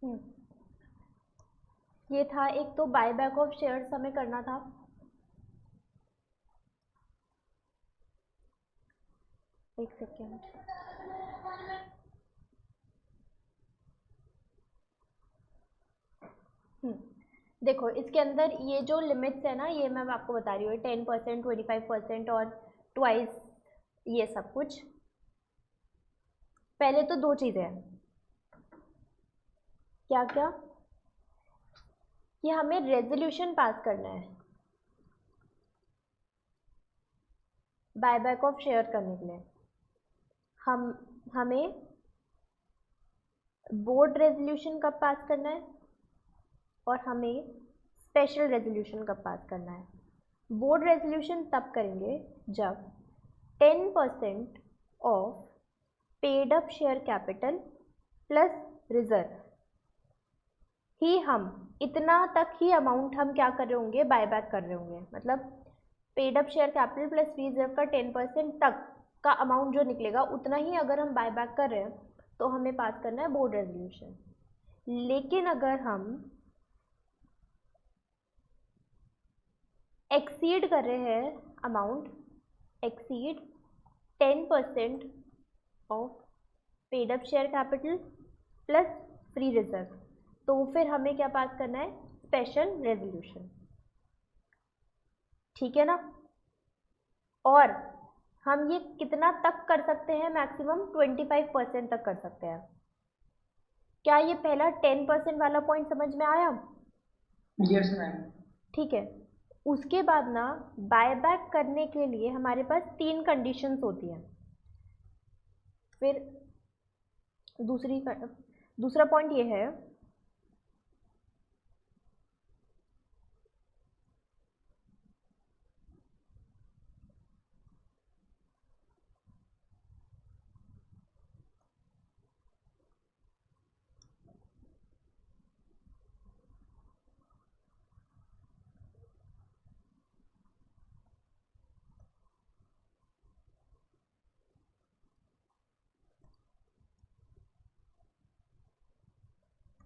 हम्म, ये था एक तो बायबैक ऑफ शेयर्स हमें करना था। एक सेकेंड। देखो इसके अंदर ये जो लिमिट्स है ना, ये मैं आपको बता रही हूँ, 10%, 25% और ट्वाइस, ये सब कुछ। पहले तो दो चीज़ें हैं। क्या क्या? कि हमें रेजोल्यूशन पास करना है बायबैक ऑफ शेयर करने के लिए। हम हमें बोर्ड रेजोल्यूशन कब पास करना है और हमें स्पेशल रेजोल्यूशन कब पास करना है। बोर्ड रेजोल्यूशन तब करेंगे जब 10% of paid up share capital plus reserve ही, हम इतना तक ही अमाउंट हम क्या कर रहे होंगे, बायबैक कर रहे होंगे। मतलब paid up share capital plus free reserve का 10% तक का अमाउंट जो निकलेगा उतना ही अगर हम बायबैक कर रहे हैं तो हमें पास करना है बोर्ड रेजोल्यूशन। लेकिन अगर हम एक्सीड कर रहे हैं amount, exceed 10% of paid up share capital plus free reserve, तो फिर हमें क्या पास करना है, स्पेशल रेजोल्यूशन। ठीक है ना। और हम ये कितना तक कर सकते हैं, मैक्सिमम 25% तक कर सकते हैं। क्या ये पहला 10% वाला पॉइंट समझ में आया? Yes ma'am. ठीक है। उसके बाद ना बायबैक करने के लिए हमारे पास 3 कंडीशंस होती हैं। फिर दूसरा पॉइंट ये है,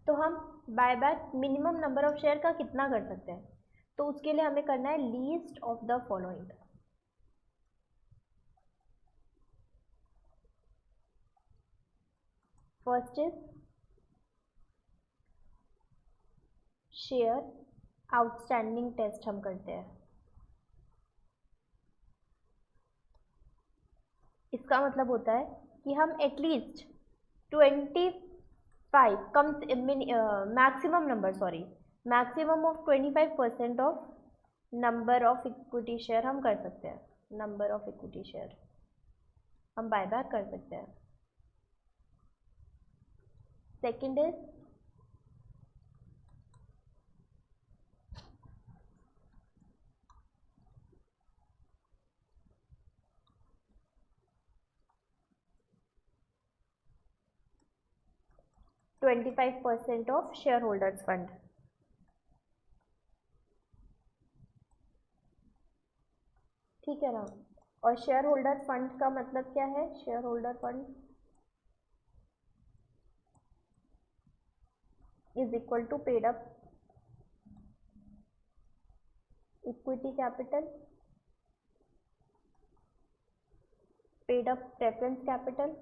तो हम buyback minimum number of share का कितना कर सकते हैं, तो उसके लिए हमें करना है least of the following. First is share outstanding test हम करते हैं। इसका मतलब होता है कि हम एटलीस्ट 25 कम maximum number, sorry, maximum of 25% of number of equity share हम कर सकते हैं। नंबर ऑफ इक्विटी शेयर हम बायबैक कर सकते हैं। Second is 25% of share holders fund. ठीक है ना। और शेयर होल्डर फंड का मतलब क्या है, share holder fund is equal to paid up equity capital, paid up preference capital,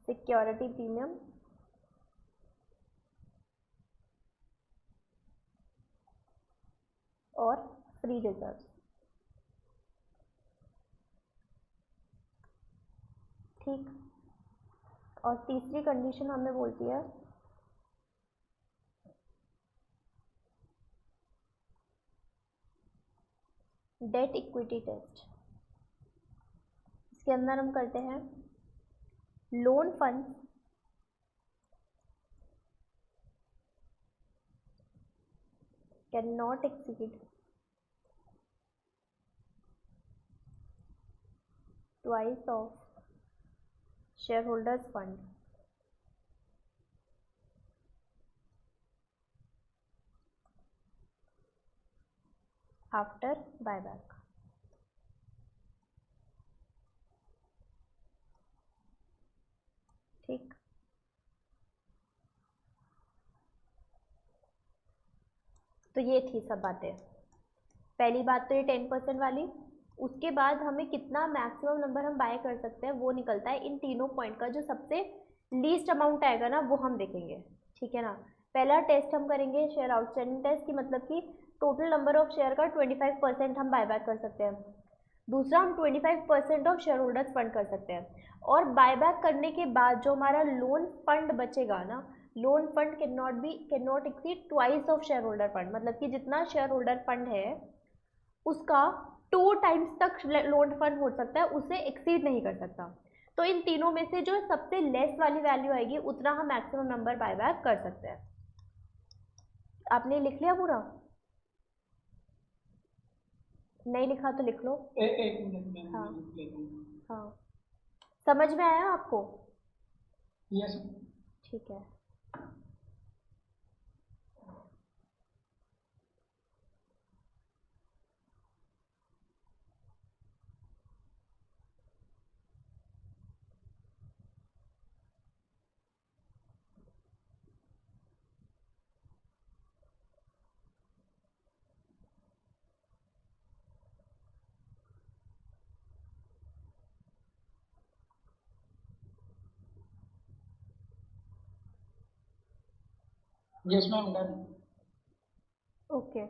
security premium और फ्री रिजर्व। ठीक। और तीसरी कंडीशन हमें बोलती है डेट इक्विटी टेस्ट। इसके अंदर हम करते हैं loan funds can not exceed twice of share holders fund after buyback. ठीक, तो ये थी सब बातें। पहली बात तो ये 10% वाली, उसके बाद हमें कितना मैक्सिमम नंबर हम बाय कर सकते हैं वो निकलता है इन तीनों पॉइंट का, जो सबसे लीस्ट अमाउंट आएगा ना वो हम देखेंगे, ठीक है ना। पहला टेस्ट हम करेंगे शेयर आउटस्टैंडिंग टेस्ट की, मतलब कि टोटल नंबर ऑफ शेयर का 25% हम बाय बैक कर सकते हैं। दूसरा, हम 25% ऑफ शेयर होल्डर्स फंड कर सकते हैं। और बायबैक करने के बाद जो हमारा लोन फंड बचेगा ना, loan fund can not exceed twice of share holder fund, मतलब कि जितना शेयर होल्डर फंड है उसका 2 टाइम्स तक लोन फंड हो सकता है, उसे एक्सीड नहीं कर सकता। तो इन तीनों में से जो सबसे लेस वाली वैल्यू आएगी उतना हम मैक्सिमम नंबर बायबैक कर सकते हैं। आपने लिख लिया पूरा? नहीं लिखा तो लिख लो। एक मिनट हाँ में। हाँ, समझ में आया आपको? यस। ठीक है। Yes ma'am, done. ओके,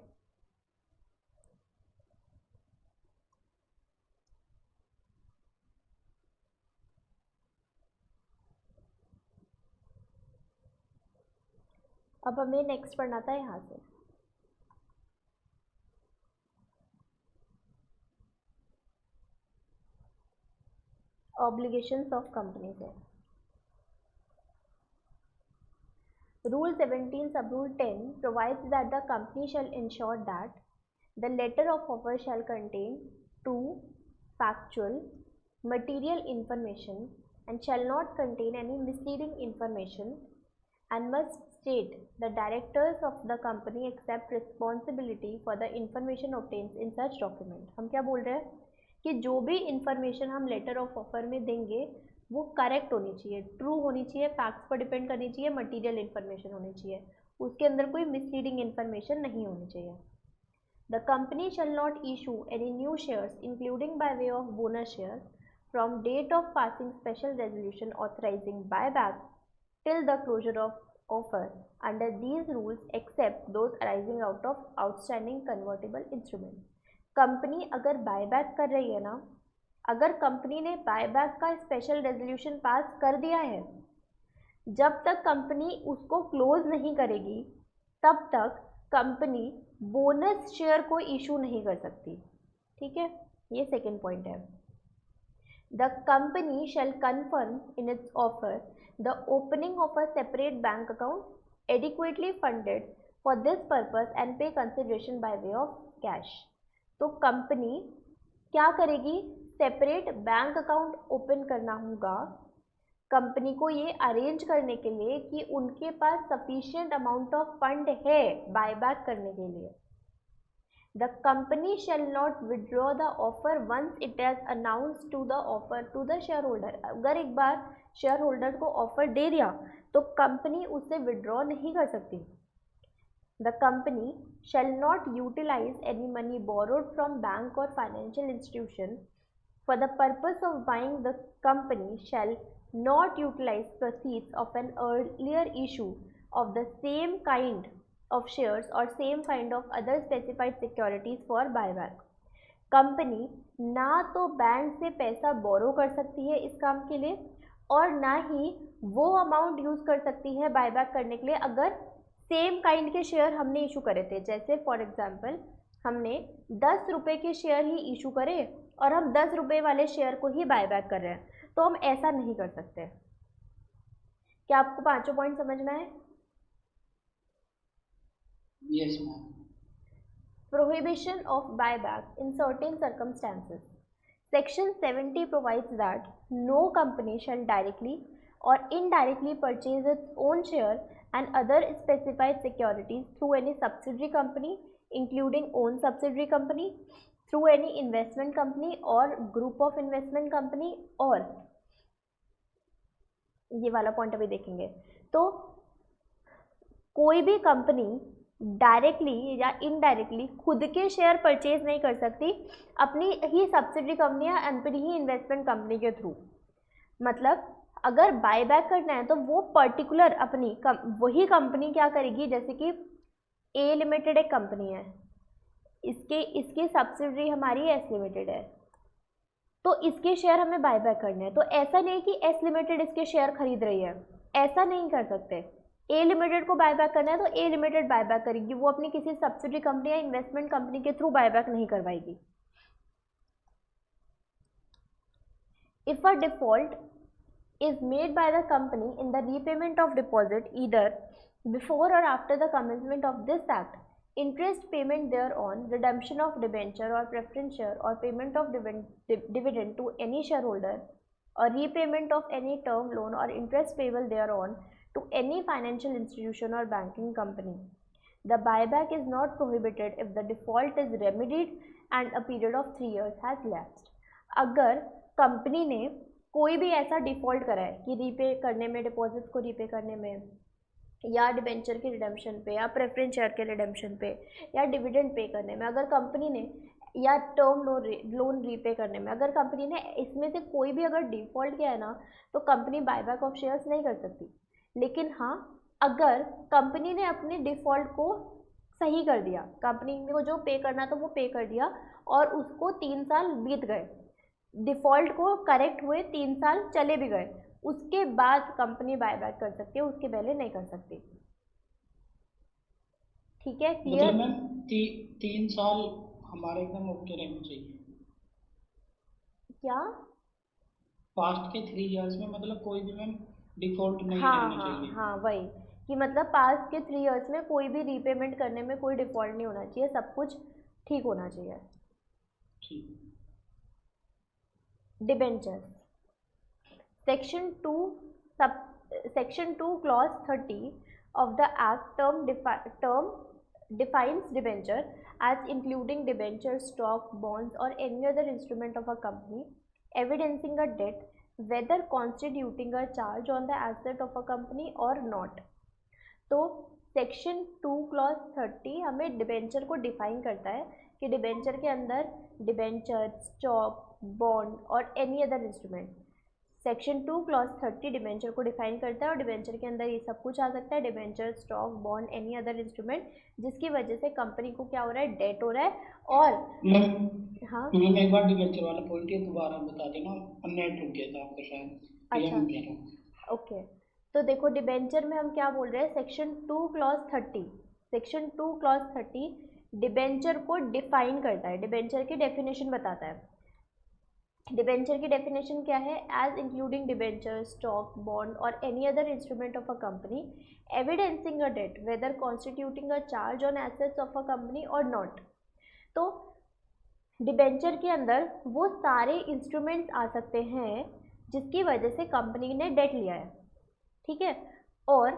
अब हमें नेक्स्ट पढ़ना था यहाँ से। ऑब्लिगेशंस ऑफ कंपनी से Rule 17 Sub-Rule 10 provides that the company shall ensure that the letter of offer shall contain true, factual, material information and shall not contain any misleading information, and must state the directors of the company accept responsibility for the information obtained in such document। हम क्या बोल रहे हैं कि जो भी information हम letter of offer में देंगे वो करेक्ट होनी चाहिए, ट्रू होनी चाहिए, फैक्ट्स पर डिपेंड करनी चाहिए, मटेरियल इन्फॉर्मेशन होनी चाहिए, उसके अंदर कोई मिसलीडिंग इन्फॉर्मेशन नहीं होनी चाहिए। The company shall not issue any new shares including by way of bonus share from date of passing special resolution authorising buy back till the closure of offer under these rules except those arising out of outstanding convertible instrument। Company अगर buyback कर रही है ना, अगर company ने buyback का special resolution pass कर दिया है, जब तक कंपनी उसको क्लोज नहीं करेगी तब तक कंपनी बोनस शेयर को इशू नहीं कर सकती, ठीक है। ये सेकंड पॉइंट है। The company shall confirm in its offer the opening of a separate bank account adequately funded for this purpose and pay consideration by way of cash। तो company क्या करेगी? सेपरेट बैंक अकाउंट ओपन करना होगा company को ये arrange करने के लिए कि उनके पास सफिशिएंट अमाउंट ऑफ फंड है बायबैक करने के लिए। The company shall not withdraw the offer once it has announced to the offer to the shareholder। अगर एक बार शेयर होल्डर को ऑफर दे दिया तो कंपनी उसे विड्रॉ नहीं कर सकती। The company shall not utilize any money borrowed from bank or financial institution for the purpose of buying। The company shall not utilize proceeds of an earlier issue of the same kind of shares or same kind of other specified securities for buyback। Company ना तो bank से पैसा बोरो कर सकती है इस काम के लिए और ना ही वो अमाउंट यूज कर सकती है बायबैक करने के लिए अगर सेम काइंड के शेयर हमने इशू करे थे। जैसे फॉर एग्जांपल हमने 10 रुपये के शेयर ही इशू करे और हम 10 रुपये वाले शेयर को ही बायबैक कर रहे हैं, तो हम ऐसा नहीं कर सकते। क्या आपको पांचों पॉइंट समझ में आए? Yes ma'am। Prohibition of buyback in certain circumstances। Section 70 provides that no company shall directly or indirectly purchase its own share and other specified securities through any subsidiary company, including own subsidiary company, through any investment company or group of investment company, or ये वाला point अभी देखेंगे। तो कोई भी company directly या indirectly खुद के शेयर परचेज नहीं कर सकती अपनी ही सब्सिडरी कंपनी या अपनी ही इन्वेस्टमेंट कंपनी के थ्रू। मतलब अगर बायबैक करना है तो वो पर्टिकुलर अपनी वही कंपनी क्या करेगी, जैसे कि ए लिमिटेड एक कंपनी है, इसकी सब्सिडरी हमारी एस लिमिटेड है, तो इसके शेयर हमें बायबैक करने हैं। तो ऐसा नहीं कि एस लिमिटेड इसके शेयर खरीद रही है, ऐसा नहीं कर सकते। ए लिमिटेड को बायबैक करना है तो ए लिमिटेड बायबैक करेगी, वो अपनी किसी सब्सिडरी कंपनी या इन्वेस्टमेंट कंपनी के थ्रू बायबैक नहीं करवाएगी। If a default is made by the company in the repayment of deposit either before or after the commencement of this act, interest payment thereon, redemption of debenture or preference share or payment of dividend to any shareholder or repayment of any term loan or interest payable thereon to any financial institution or banking company. The buyback is not prohibited if the default is remedied and a period of 3 years has lapsed. अगर company ने कोई भी ऐसा default करा है कि repay करने में, डिपॉजिट को रीपे करने में, या डिबेंचर के रिडेम्पशन पे, या प्रेफरेंस शेयर के रिडेम्पशन पे, या डिविडेंड पे करने में, अगर कंपनी ने, या टर्म लोन रीपे करने में, अगर कंपनी ने इसमें से कोई भी अगर डिफ़ॉल्ट किया है ना, तो कंपनी बायबैक ऑफ शेयर्स नहीं कर सकती। लेकिन हाँ, अगर कंपनी ने अपने डिफ़ॉल्ट को सही कर दिया, कंपनी को जो पे करना था वो पे कर दिया, और उसको 3 साल बीत गए, डिफ़ॉल्ट को करेक्ट हुए 3 साल चले भी गए, उसके बाद कंपनी बायबैक कर सकती है, उसके पहले नहीं कर सकती। ठीक है, क्लियर? मतलब मैम 3 साल हमारे एकदम ओके रहना चाहिए। क्या? पास्ट के 3 इयर्स में मतलब कोई भी मैम डिफॉल्ट नहीं हाँ रहना हाँ चाहिए। हाँ, वही कि मतलब पास के 3 इयर्स में कोई भी रीपेमेंट करने में कोई डिफ़ॉल्ट नहीं होना चाहिए, सब कुछ ठीक होना चाहिए। ठीक। Debentures, section 2 clause 30 of the act term defines debenture as including debenture, stock, bonds or any other instrument of a company evidencing a debt, whether constituting a charge on the asset of a company or not. तो section 2 clause 30 हमें debenture को define करता है कि debenture के अंदर debenture, stock, bond और any other instrument. Section 2 clause 30 debenture को डिफाइन करता है और डिबेंचर के अंदर ये सब कुछ आ सकता है, debenture, stock, bond, any other instrument, जिसकी वजह से कंपनी को क्या हो रहा है, डेट हो रहा है। और हाँ मैम एक बार डिबेंचर वाला पॉइंट ये दोबारा बता देना, नेट रुक गया था आपका शायद। अच्छा, ओके। तो देखो डिबेंचर में हम क्या बोल रहे हैं, section 2 clause 30, section 2 clause 30 debenture को डिफाइन करता है, डिबेंचर की डेफिनेशन बताता है। डिबेंचर की डेफिनेशन क्या है, as including debenture, stock, bond और any other instrument of a company evidencing a debt, whether constituting a charge on assets of a company और नॉट। तो डिबेंचर के अंदर वो सारे इंस्ट्रूमेंट्स आ सकते हैं जिसकी वजह से कंपनी ने डेट लिया है, ठीक है, और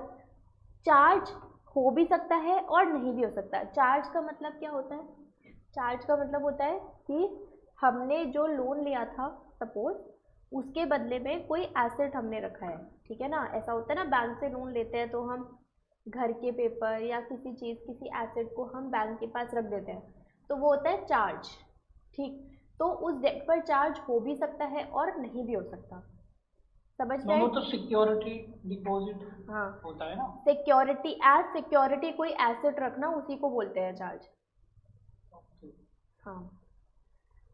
चार्ज हो भी सकता है और नहीं भी हो सकता है। चार्ज का मतलब क्या होता है, चार्ज का मतलब होता है कि हमने जो लोन लिया था सपोज, उसके बदले में कोई एसेट हमने रखा है, ठीक है ना, ऐसा होता है ना, बैंक से लोन लेते हैं तो हम घर के पेपर या किसी चीज़, किसी एसेट को हम बैंक के पास रख देते हैं, तो वो होता है चार्ज, ठीक। तो उस डेट पर चार्ज हो भी सकता है और नहीं भी हो सकता, समझ रहे हैं? वो तो सिक्योरिटी डिपॉजिट हाँ होता है ना, सिक्योरिटी, एज सिक्योरिटी कोई एसेट रखना, उसी को बोलते हैं चार्ज। हाँ,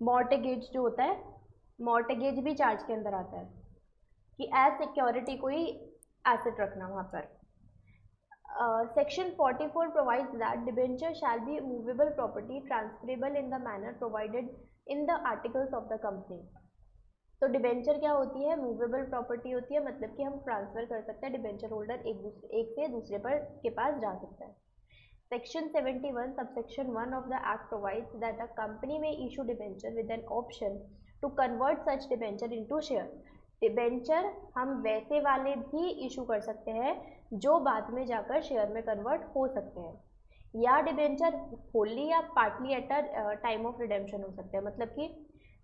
मॉर्टगेज जो होता है, मॉर्टगेज भी चार्ज के अंदर आता है कि एज सिक्योरिटी कोई एसेट रखना वहाँ पर। Section 44 provides that debenture shall be movable property transferable in the manner provided in the articles of the company. तो डिबेंचर क्या होती है, मूवेबल प्रॉपर्टी होती है, मतलब कि हम ट्रांसफ़र कर सकते हैं, डिबेंचर होल्डर एक से दूसरे पर के पास जा सकता है। Section 71 subsection 1 of the act provides that a company may issue debenture with an option to convert such debenture into share. Debenture हम वैसे वाले भी इशू कर सकते हैं जो बाद में जाकर शेयर में कन्वर्ट हो सकते हैं, या डिबेंचर होली या partly at a time of redemption हो सकते हैं, मतलब कि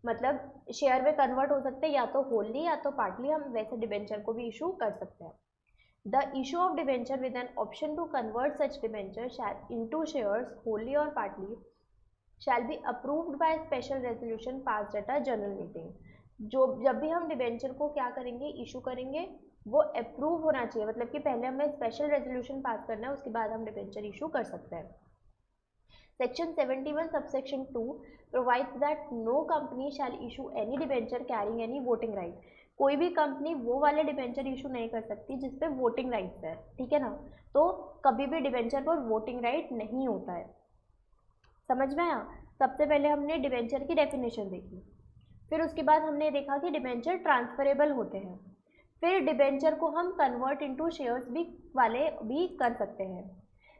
मतलब शेयर में कन्वर्ट हो सकते हैं, या तो होलली या तो पार्टली हम वैसे डिबेंचर को भी इशू कर सकते हैं। The issue of debenture with an option to convert such debenture shall into shares wholly और partly shall be approved by special resolution passed at a general meeting. जब भी हम डिबेंचर को क्या करेंगे, इशू करेंगे, वो अप्रूव होना चाहिए, मतलब कि पहले हमें स्पेशल रेजोल्यूशन पास करना है, उसके बाद हम डिबेंचर इशू कर सकते हैं। Section 71 subsection 2 provides that no company shall issue any debenture carrying any voting right। कोई भी कंपनी वो वाले डिबेंचर इशू नहीं कर सकती जिसपे वोटिंग राइट्स है, ठीक है ना। तो कभी भी डिबेंचर पर वोटिंग राइट नहीं होता है। समझ में आया। सबसे पहले हमने डिबेंचर की डेफिनेशन देखी, फिर उसके बाद हमने देखा कि डिबेंचर ट्रांसफरेबल होते हैं, फिर डिबेंचर को हम कन्वर्ट इनटू शेयर्स भी कर सकते हैं।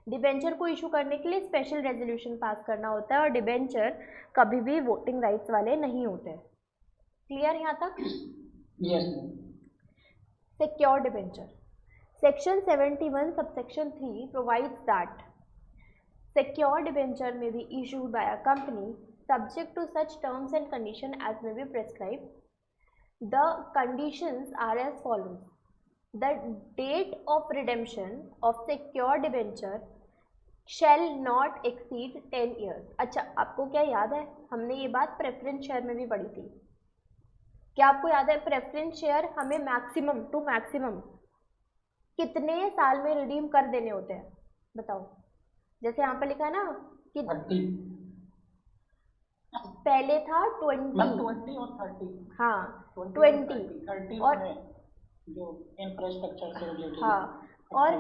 डिबेंचर को इशू करने के लिए स्पेशल रेजोल्यूशन पास करना होता है और डिबेंचर कभी भी वोटिंग राइट्स वाले नहीं होते। क्लियर यहाँ तक? Yes. Secure debenture. Section 71 subsection 3 provides that secure debenture may be issued by a company subject to such terms and condition as may be prescribed. The conditions are as follows. The date of redemption of secure debenture shall not exceed 10 years। अच्छा, आपको क्या याद है, हमने ये बात preference share में भी पढ़ी थी। क्या आपको याद है प्रेफरेंस शेयर हमें मैक्सिमम टू मैक्सिमम कितने साल में रिडीम कर देने होते हैं, बताओ। जैसे यहाँ पर लिखा है ना कि 30, पहले था 20 और 30। हाँ 20 और जो इंफ्रास्ट्रक्चर से रिलेटेड। हाँ, और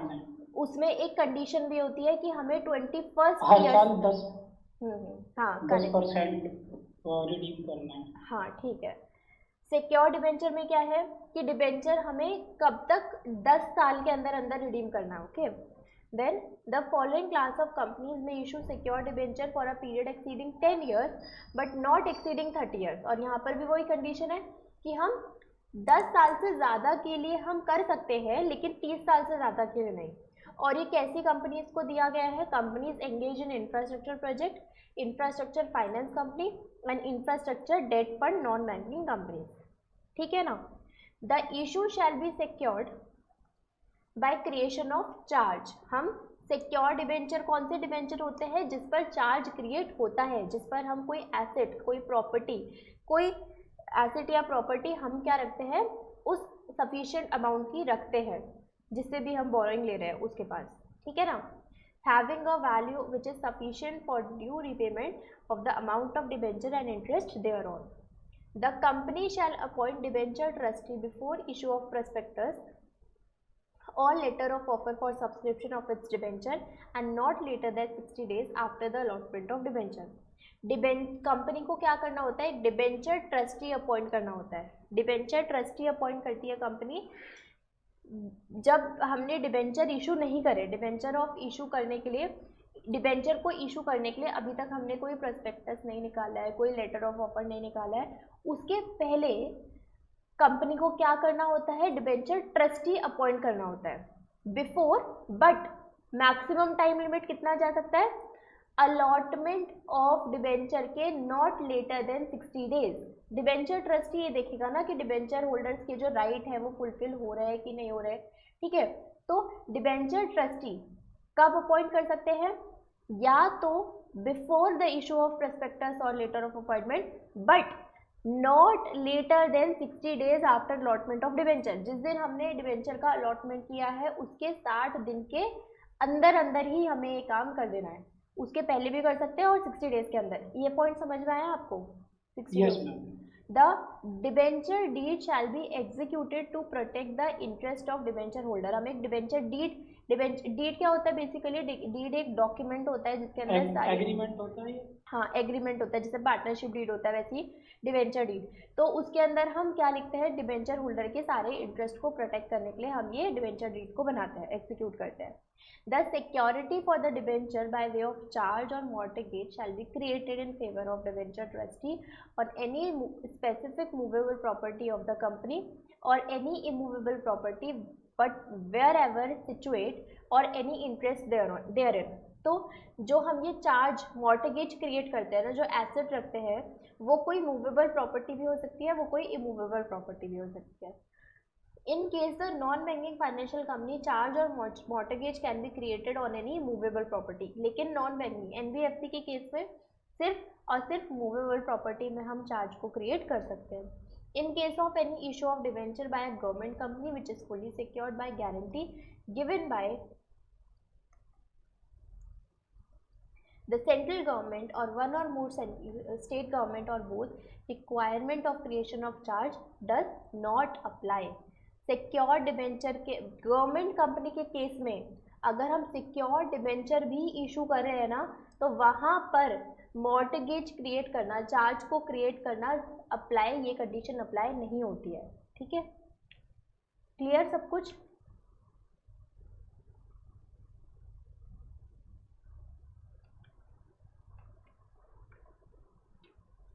उसमें एक कंडीशन भी होती है कि हमें 21st हर ईयर साल 10 हाँ 10% रिडीम करना है। हाँ ठीक है। सिक्योर डिबेंचर में क्या है कि डिबेंचर हमें कब तक 10 साल के अंदर अंदर रिडीम करना है। Okay, then the following class of companies may issue secure debenture for a period exceeding 10 years but not exceeding 30 years। और यहाँ पर भी वही कंडीशन है कि हम 10 साल से ज़्यादा के लिए हम कर सकते हैं, लेकिन 30 साल से ज़्यादा के लिए नहीं। और ये कैसी कंपनीज को दिया गया है? Companies engage in infrastructure project, infrastructure finance company and infrastructure debt fund non banking companies, ठीक है ना। The issue shall be secured by creation of charge. हम सिक्योर डिबेंचर कौन से डिबेंचर होते हैं? जिस पर चार्ज क्रिएट होता है, जिस पर हम कोई एसेट, कोई प्रॉपर्टी, कोई एसेट या प्रॉपर्टी हम क्या रखते हैं, उस सफिशिएंट अमाउंट की रखते हैं जिससे भी हम बोरोइंग ले रहे हैं उसके पास, ठीक है ना। Having a value which is sufficient for due repayment of the amount of debenture and interest there on. The company shall appoint debenture trustee before issue of prospectus or letter of offer for subscription of its debenture and not later than 60 days after the allotment of debenture। Company को क्या करना होता है? Debenture trustee appoint करना होता है। Debenture trustee appoint करती है कंपनी जब हमने डिबेंचर इशू नहीं करे। डिबेंचर ऑफ इशू करने के लिए, डिबेंचर को इशू करने के लिए अभी तक हमने कोई प्रोस्पेक्टस नहीं निकाला है, कोई लेटर ऑफ ऑफर नहीं निकाला है, उसके पहले कंपनी को क्या करना होता है? डिबेंचर ट्रस्टी अपॉइंट करना होता है before. But maximum time limit कितना जा सकता है? अलॉटमेंट ऑफ डिबेंचर के not later than 60 days. Debenture trustee ये देखेगा ना कि डिबेंचर होल्डर्स के जो राइट है वो फुलफिल हो रहे हैं कि नहीं हो रहे, ठीक है। तो डिबेंचर ट्रस्टी कब अपॉइंट कर सकते हैं? या तो before the issue of prospectus और letter of appointment, but not later than 60 days after allotment of debenture. जिस दिन हमने डिबेंचर का अलॉटमेंट किया है उसके 60 दिन के अंदर अंदर ही हमें ये काम कर देना है। उसके पहले भी कर सकते हैं और 60 डेज के अंदर। ये पॉइंट समझ में आया आपको? 60 days. The debenture deed shall be executed to protect the interest of debenture holder. हम एक डिबेंचर डीड क्या होता है? बेसिकली डीड एक डॉक्यूमेंट होता है जिसके अंदर एग्रीमेंट होता है। हाँ, एग्रीमेंट होता है, जैसे पार्टनरशिप डीड होता है वैसे ही डिबेंचर डीड। तो उसके अंदर हम क्या लिखते हैं? डिबेंचर होल्डर के सारे इंटरेस्ट को प्रोटेक्ट करने के लिए हम ये डिबेंचर डीड को बनाते हैं, एग्जीक्यूट करते हैं। The security for the debenture by way of charge और mortgage shall be created in favour of debenture trustee और any specific movable property of the company और any immovable property but wherever situate और any interest therein. तो जो हम ये charge mortgage create करते हैं ना, जो एसेट रखते हैं, वो कोई मूवेबल प्रॉपर्टी भी हो सकती है, वो कोई इमूवेबल प्रॉपर्टी भी हो सकती है. In case the non-banking financial company charge or mortgage can be created on any movable property. लेकिन नॉन बैंकिंग NBFC के केस में सिर्फ और सिर्फ मूवेबल प्रॉपर्टी में हम चार्ज को क्रिएट कर सकते हैं. In case of any issue of debenture by a government company which is fully secured by guarantee given by the central government or one or more state government or both, requirement of creation of charge does not apply. Secure debenture के government company के case में अगर हम secure debenture भी issue कर रहे हैं ना, तो वहाँ पर मॉर्टगेज क्रिएट करना, चार्ज को क्रिएट करना अप्लाई, ये कंडीशन अप्लाई नहीं होती है. ठीक है, क्लियर सब कुछ?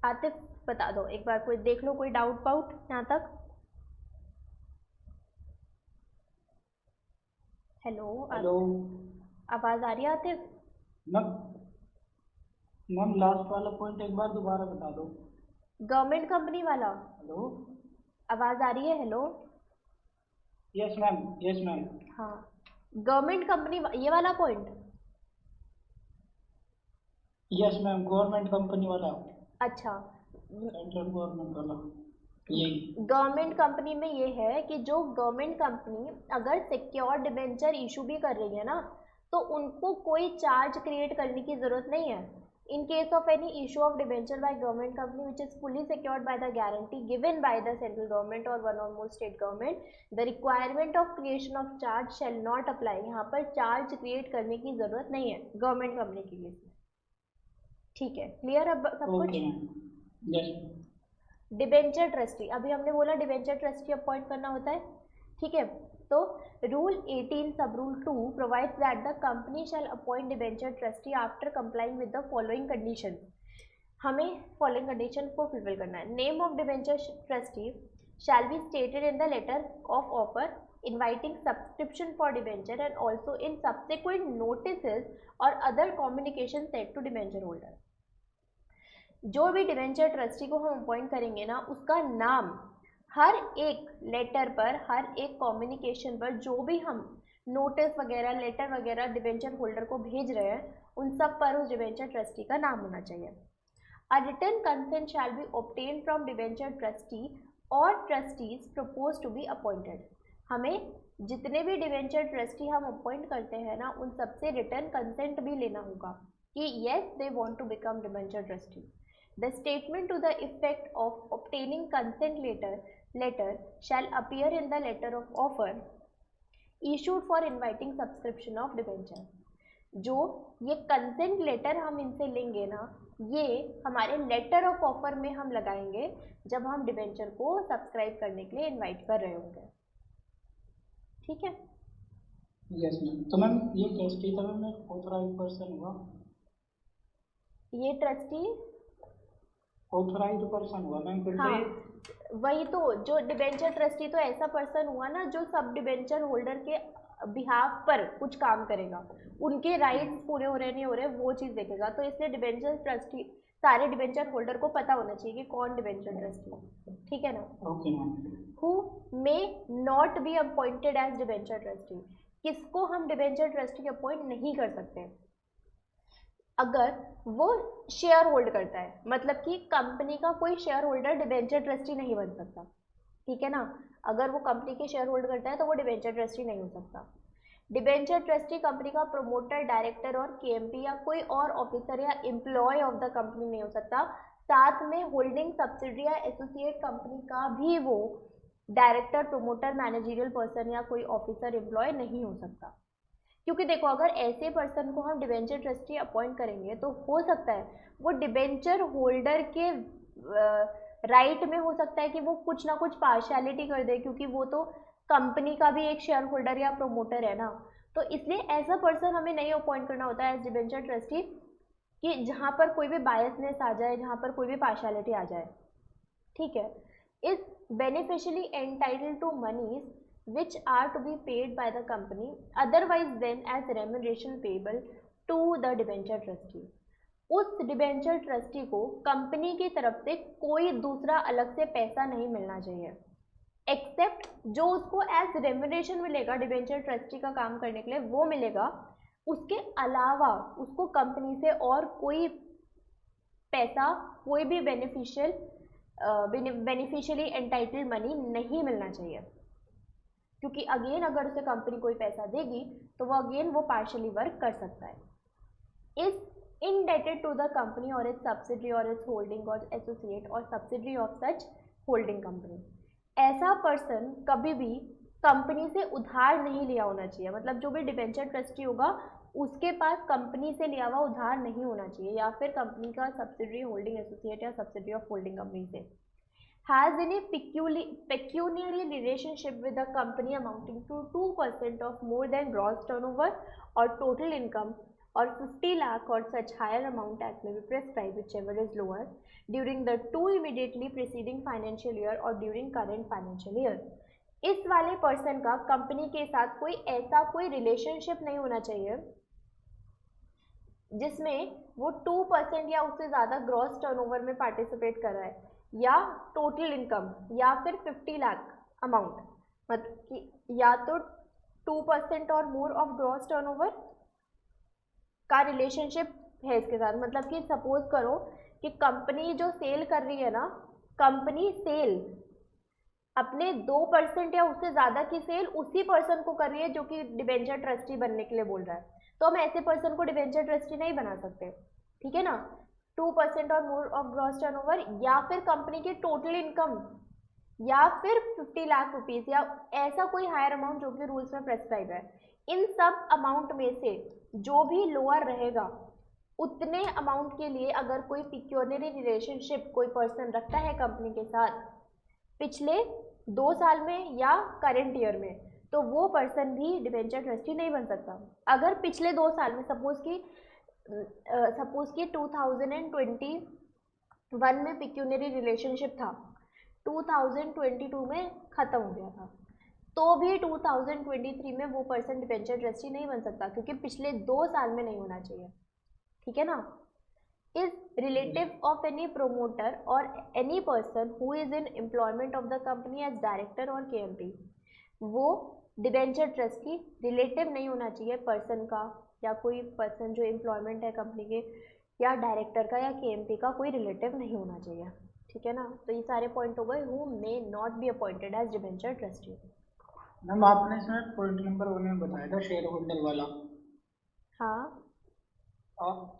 आतिफ बता दो एक बार, कोई देख लो, कोई डाउट पाउट यहाँ तक? हेलो हेलो आवाज आ रही है आतिफ? मैम लास्ट वाला पॉइंट एक बार दोबारा बता दो. गवर्नमेंट कंपनी वाला. हेलो, आवाज आ रही है? Hello. Yes ma'am, yes ma'am. हाँ, गवर्नमेंट कंपनी ये वाला point. Yes ma'am, government company वाला. अच्छा, सेंट्रल गवर्नमेंट वाला. यही गवर्नमेंट कंपनी में ये है कि जो गवर्नमेंट कंपनी अगर सिक्योर डिबेंचर इशू भी कर रही है ना, तो उनको कोई चार्ज क्रिएट करने की जरूरत नहीं है. In case of any issue of debenture by government company which is fully secured by the guarantee given by the central government और वन और more state government, the requirement of creation of charge shall not apply. यहाँ पर charge create करने की जरूरत नहीं है government company के केस में. ठीक है, क्लियर अब सब कुछ? यस. डिबेंचर ट्रस्टी, अभी हमने बोला डिबेंचर ट्रस्टी अपॉइंट करना होता है. ठीक है, तो रूल 18 सब rule 2 provides that the company shall appoint debenture trustee after complying with the following condition. हमें फॉलोइंग कंडीशन को फुलफिल करना है. Name of debenture trustee shall be stated in the letter of offer inviting subscription for debenture and also in subsequent notices or other communication sent to debenture holder. जो भी debenture trustee को हम appoint करेंगे ना, उसका नाम हर एक letter पर, हर एक कम्युनिकेशन पर, जो भी हम नोटिस वगैरह, लेटर वगैरह डिबेंचर होल्डर को भेज रहे हैं, उन सब पर उस डिबेंचर ट्रस्टी का नाम होना चाहिए. A written consent shall be obtain from debenture trustee और trustees propose to be appointed. हमें जितने भी डिबेंचर ट्रस्टी हम अपॉइंट करते हैं ना, उन सबसे रिटर्न कंसेंट भी लेना होगा कि yes they want to become debenture trustee. The statement to the effect of obtaining consent letter shall appear in the letter of offer issued for inviting subscription of debenture. जो ये consent letter हम इनसे लेंगे ना, ये हमारे letter of offer में हम लगाएंगे जब हम डिबेंचर को सब्सक्राइब करने के लिए इनवाइट कर रहे होंगे. ठीक है? Yes ma'am. तो मैम ये ट्रस्टी का मैं ऑथराइज्ड पर्सन हुआ? ये ट्रस्टी ऑथराइज्ड पर्सन हुआ मैम फिर? हाँ, वही तो, जो डिबेंचर ट्रस्टी तो ऐसा पर्सन हुआ ना जो सब डिबेंचर होल्डर के बिहाफ पर कुछ काम करेगा, उनके राइट्स पूरे हो रहे नहीं हो रहे वो चीज़ देखेगा. तो इसलिए डिबेंचर ट्रस्टी, सारे डिबेंचर होल्डर को पता होना चाहिए कि कौन डिबेंचर ट्रस्टी है. ठीक है ना? Okay ma'am. Who may not be appointed as debenture trustee, किसको हम डिबेंचर ट्रस्टी अपॉइंट नहीं कर सकते? अगर वो शेयर होल्ड करता है, मतलब कि कंपनी का कोई शेयर होल्डर डिबेंचर ट्रस्टी नहीं बन सकता. ठीक है ना? अगर वो कंपनी के शेयर होल्ड करता है तो वो डिबेंचर ट्रस्टी नहीं हो सकता. डिबेंचर ट्रस्टी कंपनी का प्रोमोटर, डायरेक्टर और केएमपी या कोई और ऑफिसर या एम्प्लॉय ऑफ द कंपनी नहीं हो सकता. साथ में होल्डिंग सब्सिडरी या एसोसिएट कंपनी का भी वो डायरेक्टर, प्रोमोटर, मैनेजरियल पर्सन या कोई ऑफिसर, एम्प्लॉय नहीं हो सकता. क्योंकि देखो, अगर ऐसे पर्सन को हम डिबेंचर ट्रस्टी अपॉइंट करेंगे तो हो सकता है वो डिबेंचर होल्डर के राइट में हो सकता है कि वो कुछ ना कुछ पार्शियलिटी कर दे, क्योंकि वो तो कंपनी का भी एक शेयर होल्डर या प्रोमोटर है ना. तो इसलिए ऐसा पर्सन हमें नहीं अपॉइंट करना होता है एज डिबेंचर ट्रस्टी कि जहाँ पर कोई भी बायसनेस आ जाए, जहाँ पर कोई भी पार्शियलिटी आ जाए. ठीक है? Is beneficially entitled to monies which are to be paid by the company otherwise than as remuneration payable to the debenture trustee. उस डिबेंचर ट्रस्टी को कंपनी की तरफ से कोई दूसरा अलग से पैसा नहीं मिलना चाहिए, एक्सेप्ट जो उसको एज रेम्यूनरेशन मिलेगा डिबेंचर ट्रस्टी का काम करने के लिए वो मिलेगा। उसके अलावा उसको कंपनी से और कोई पैसा, कोई भी बेनिफिशियली एंटाइटल्ड मनी नहीं मिलना चाहिए, क्योंकि अगेन अगर उसे कंपनी कोई पैसा देगी तो वो अगेन वो पार्शली वर्क कर सकता है। Is indebted to the company or its subsidiary or its holding or associate or subsidiary of such holding company। ऐसा पर्सन कभी भी कंपनी से उधार नहीं लिया होना चाहिए, मतलब जो भी डिबेंचर ट्रस्टी होगा उसके पास कंपनी से लिया हुआ उधार नहीं होना चाहिए, या फिर कंपनी का सब्सिडरी होल्डिंग एसोसिएट या सब्सिडरी ऑफ होल्डिंग कंपनी से। Has in a pecuniary relationship with the company amounting to 2% of more than gross turnover और total income or 50 lakh or such higher amount as may be prescribed, whichever is lower, during the 2 immediately preceding financial year or during current financial year। इस वाले person का company के साथ कोई ऐसा कोई relationship नहीं होना चाहिए जिसमें वो 2% या उससे ज़्यादा ग्रॉस टर्नओवर में पार्टिसिपेट कर रहा है, या टोटल इनकम, या फिर 50 लाख अमाउंट, मतलब कि या तो 2% और मोर ऑफ ग्रॉस टर्नओवर का रिलेशनशिप है इसके साथ। मतलब कि सपोज करो कि कंपनी जो सेल कर रही है ना, कंपनी सेल अपने 2% या उससे ज़्यादा की सेल उसी पर्सन को कर रही है जो कि डिबेंचर ट्रस्टी बनने के लिए बोल रहा है, तो हम ऐसे पर्सन को डिबेंचर ट्रस्टी नहीं बना सकते, ठीक है ना। 2% और मोर ऑफ ग्रॉस टर्नओवर, या फिर कंपनी की टोटल इनकम, या फिर 50 लाख रुपीज़, या ऐसा कोई हायर अमाउंट जो कि रूल्स में प्रेस्क्राइब है। इन सब अमाउंट में से जो भी लोअर रहेगा उतने अमाउंट के लिए अगर कोई पिक्योनरी रिलेशनशिप कोई पर्सन रखता है कंपनी के साथ पिछले 2 साल में या करंट ईयर में, तो वो पर्सन भी डिबेंचर ट्रस्टी नहीं बन सकता। अगर पिछले 2 साल में सपोज कि 2021 में पिक्योनरी रिलेशनशिप था, 2022 में ख़त्म हो गया था, तो भी 2023 में वो पर्सन डिबेंचर ट्रस्टी नहीं बन सकता, क्योंकि पिछले 2 साल में नहीं होना चाहिए, ठीक है ना। Is relative of any promoter और any person who is in employment of the company as director और केएमपी, वो डिबेंचर ट्रस्टी रिलेटिव नहीं होना चाहिए पर्सन का, या कोई पर्सन जो एम्प्लॉयमेंट है कंपनी के, या डायरेक्टर का या केएमपी का कोई रिलेटिव नहीं होना चाहिए, ठीक है ना। तो ये सारे पॉइंट हो गए who may not be appointed as debenture trustee. Ma'am आपने इसमें पॉइंट नंबर 1 में बताया था शेयर होल्डर वाला। हाँ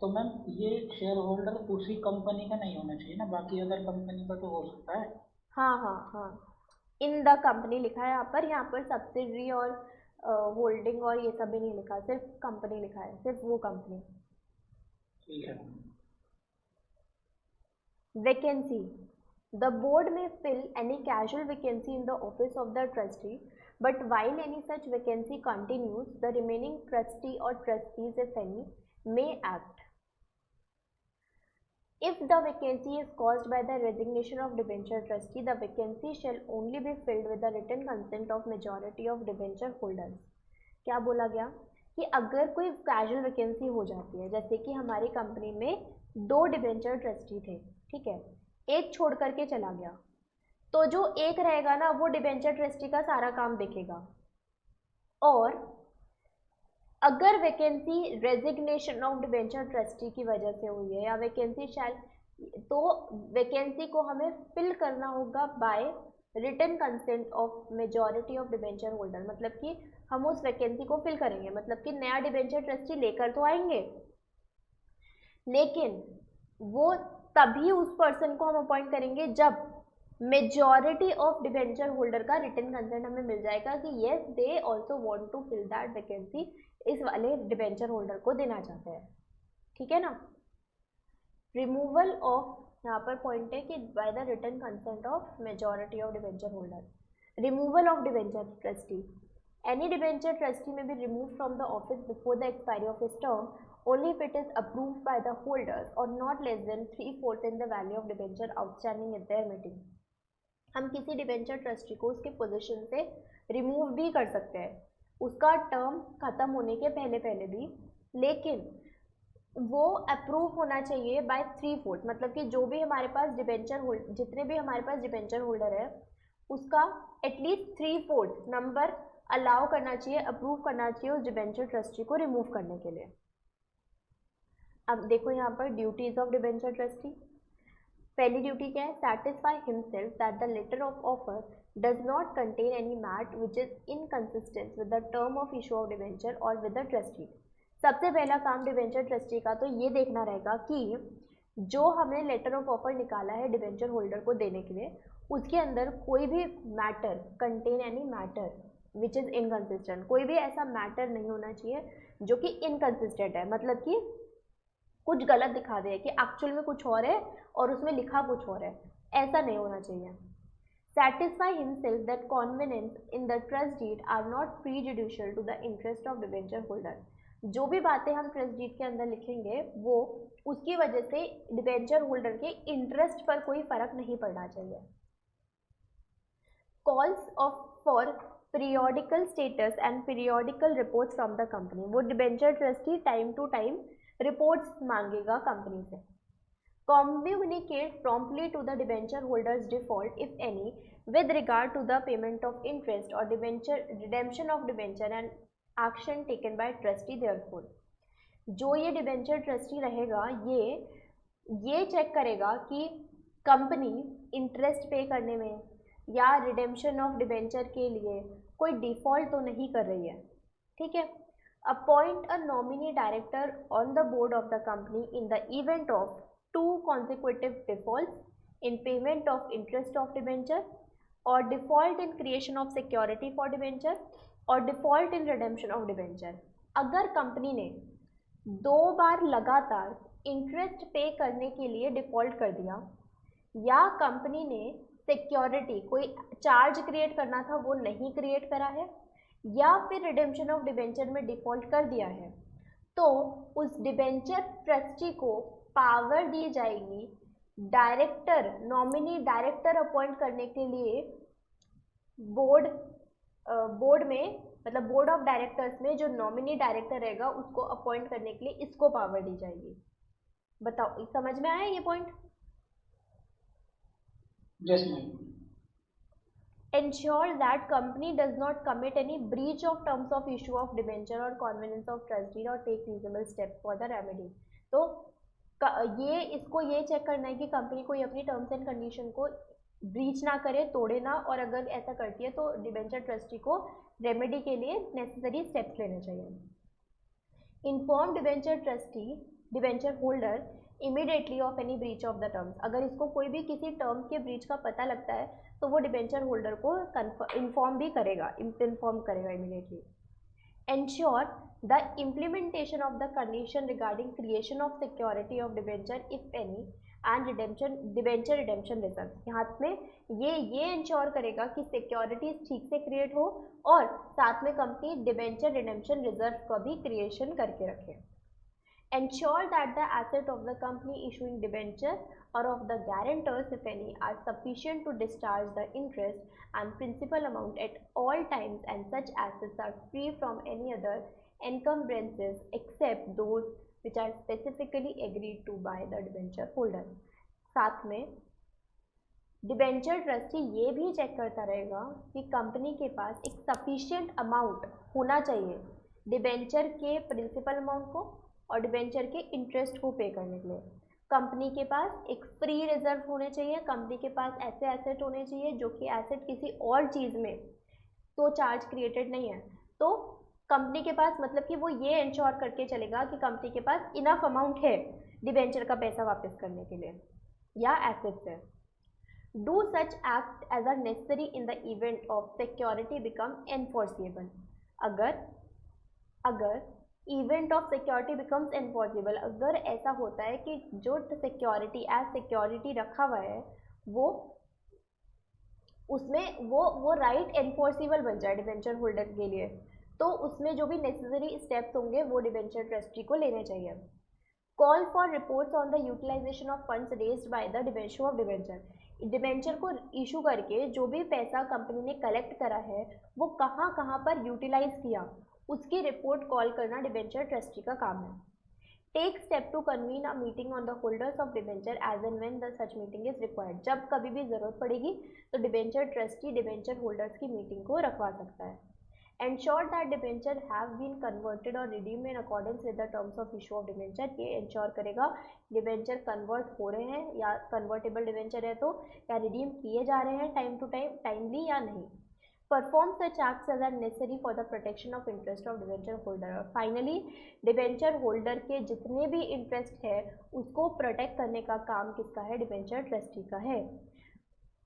तो मैम ये शेयर होल्डर उसी कंपनी का नहीं होना चाहिए ना, बाकी अदर कंपनी का तो हो सकता है। हाँ हाँ हाँ, इन द कंपनी लिखा है यहाँ पर सब्सिडरी और होल्डिंग और ये सब भी नहीं लिखा, सिर्फ कंपनी लिखा है, सिर्फ वो कंपनी। ठीक है। वैकेंसी, द बोर्ड में fill any casual vacancy in the office of the trustee, but while any such vacancy continues, the remaining trustee or trustees, if any, may act. If the vacancy is caused by the resignation of debenture trustee, the vacancy shall only be filled with the written consent of majority of debenture holders. क्या बोला गया कि अगर कोई casual vacancy हो जाती है, जैसे कि हमारी कंपनी में 2 डिबेंचर ट्रस्टी थे, ठीक है, एक छोड़ करके चला गया, तो जो एक रहेगा ना वो डिबेंचर ट्रस्टी का सारा काम देखेगा। और अगर vacancy resignation of debenture trustee की वजह से हुई है, या वैकेंसी तो वैकेंसी को हमें फिल करना होगा by written consent of majority of debenture holder, मतलब कि हम उस वैकेंसी को फिल करेंगे, मतलब कि नया डिबेंचर ट्रस्टी लेकर तो आएंगे, लेकिन वो तभी उस पर्सन को हम अपॉइंट करेंगे जब मेजॉरिटी ऑफ डिबेंचर होल्डर का रिटन कंसेंट हमें मिल जाएगा कि yes they also want to fill that vacancy, इस वाले डिबेंचर होल्डर को देना चाहते हैं, ठीक है ना। रिमूवल ऑफ, यहाँ पर पॉइंट है कि by the written consent of majority of debenture holder, removal of debenture trustee, any debenture trustee may be remove from the office before the expiry of his term only if it is approved by the holders or not less than 3/4 in the value of debenture outstanding at their meeting। हम किसी debenture trustee को उसके position से remove भी कर सकते हैं उसका टर्म खत्म होने के पहले भी, लेकिन वो अप्रूव होना चाहिए बाय 3/4, मतलब कि जो भी हमारे पास जितने भी हमारे पास डिबेंचर होल्डर है उसका एटलीस्ट 3/4 नंबर अलाउ करना चाहिए, अप्रूव करना चाहिए उस डिबेंचर ट्रस्टी को रिमूव करने के लिए। अब देखो यहाँ पर ड्यूटीज ऑफ डिबेंचर ट्रस्टी। पहली ड्यूटी क्या है? Satisfy himself that the letter of offer does not contain any matter which is inconsistent with the term of issue of debenture और विद द ट्रस्टी। सबसे पहला काम डिबेंचर ट्रस्टी का तो ये देखना रहेगा कि जो हमने लेटर ऑफ ऑफर निकाला है डिबेंचर होल्डर को देने के लिए, उसके अंदर कोई भी matter, contain any matter which is inconsistent, कोई भी ऐसा मैटर नहीं होना चाहिए जो कि इनकंसिस्टेंट है, मतलब कि कुछ गलत दिखा दे कि एक्चुअल में कुछ और है और उसमें लिखा कुछ और है, ऐसा नहीं होना चाहिए। Satisfy himself that covenants in the trust deed are not prejudicial to the interest of debenture holder. जो भी बातें हम ट्रस्ट डीड के अंदर लिखेंगे वो उसकी वजह से डिबेंचर होल्डर के इंटरेस्ट पर कोई फर्क नहीं पड़ना चाहिए। Calls of for periodical status and periodical reports from the company, वो debenture trustee time to time reports मांगेगा कंपनी से। Communicate promptly to the debenture holders default, if any, with regard to the payment of interest or debenture redemption of debenture and action taken by trustee therefore। जो ये debenture trustee रहेगा ये check करेगा कि company interest पे करने में या रिडेम्पशन ऑफ डिबेंचर के लिए कोई डिफ़ॉल्ट तो नहीं कर रही है, ठीक है। Appoint a nominee director on the board of the company in the event of 2 consecutive defaults in payment of interest of debenture or default in creation of security for debenture or default in redemption of debenture। अगर company ने 2 बार लगातार interest पे करने के लिए default कर दिया या कंपनी ने सिक्योरिटी कोई चार्ज क्रिएट करना था वो नहीं क्रिएट करा है या फिर रिडेम्पशन ऑफ डिबेंचर में डिफ़ॉल्ट कर दिया है, तो उस डिबेंचर ट्रस्टी को पावर दी जाएगी डायरेक्टर, नॉमिनी डायरेक्टर अपॉइंट करने के लिए बोर्ड में, मतलब बोर्ड ऑफ डायरेक्टर्स में जो नॉमिनी डायरेक्टर रहेगा उसको अपॉइंट करने के लिए इसको पावर दी जाएगी। बताओ समझ में आया ये point? Yes ma'am. Ensure that company does not commit any breach of terms of issue of debenture or convenience of trust deed or take reasonable steps for the remedy। तो ये चेक करना है कि कंपनी कोई अपनी terms and condition को breach ना करे, तोड़े ना, और अगर ऐसा करती है तो डिबेंचर ट्रस्टी को रेमेडी के लिए नेसेसरी स्टेप्स लेने चाहिए। Inform debenture holder immediately of any breach of the terms. अगर इसको कोई भी किसी टर्म्स के ब्रीच का पता लगता है तो वो डिबेंचर होल्डर को इन्फॉर्म करेगा immediately. Ensure the implementation of the condition regarding creation of security of debenture if any and debenture redemption reserve। यहाँ में ये इंश्योर करेगा कि सिक्योरिटीज ठीक से क्रिएट हो और साथ में कंपनी डिबेंचर रिडेम्पशन रिजर्व का भी क्रिएशन करके रखे। Ensure that the asset of the company issuing debenture or of the guarantors if any are sufficient to discharge the interest and principal amount at all times and such assets are free from any other encumbrances except those which are specifically agreed to by the debenture holder। साथ में debenture trustee ये भी check करता रहेगा कि company के पास एक sufficient amount होना चाहिए डिबेंचर के प्रिंसिपल अमाउंट को और डिबेंचर के इंटरेस्ट को पे करने के लिए। कंपनी के पास एक फ्री रिजर्व होने चाहिए, कंपनी के पास ऐसे एसेट होने चाहिए जो कि एसेट किसी और चीज़ में तो चार्ज क्रिएटेड नहीं है, तो कंपनी के पास मतलब कि वो ये इंश्योर करके चलेगा कि कंपनी के पास इनफ अमाउंट है डिबेंचर का पैसा वापस करने के लिए या एसेट्स है। Do such act as are necessary in the event of security become enforceable. अगर event of security becomes enforceable, अगर ऐसा होता है कि जो सिक्योरिटी एज सिक्योरिटी रखा हुआ है वो उसमें वो राइट एनफोर्सेबल बन जाए डिबेंचर होल्डर के लिए, तो उसमें जो भी नेसेसरी स्टेप्स होंगे वो डिबेंचर ट्रस्टी को लेने चाहिए। Call for reports on the utilisation of funds raised by the issue of debenture को इशू करके जो भी पैसा कंपनी ने कलेक्ट करा है वो कहाँ कहाँ पर यूटिलाइज किया उसकी रिपोर्ट कॉल करना डिबेंचर ट्रस्टी का काम है। Take step to convene a meeting on the holders of debenture as and when the such meeting is required. जब कभी भी ज़रूरत पड़ेगी तो डिबेंचर ट्रस्टी डिबेंचर होल्डर्स की मीटिंग को रखवा सकता है। Ensure that debenture have been converted or redeemed in accordance with the terms of issue of debenture। ये इंश्योर करेगा डिबेंचर कन्वर्ट हो रहे हैं या कन्वर्टेबल डिबेंचर है तो या रिडीम किए जा रहे हैं टाइम टू टाइम टाइमली या नहीं। Perform such acts as are necessary for the protection of interest of debenture holder. और फाइनली डिबेंचर होल्डर के जितने भी इंटरेस्ट है उसको प्रोटेक्ट करने का काम किसका है, डिबेंचर ट्रस्टी का है।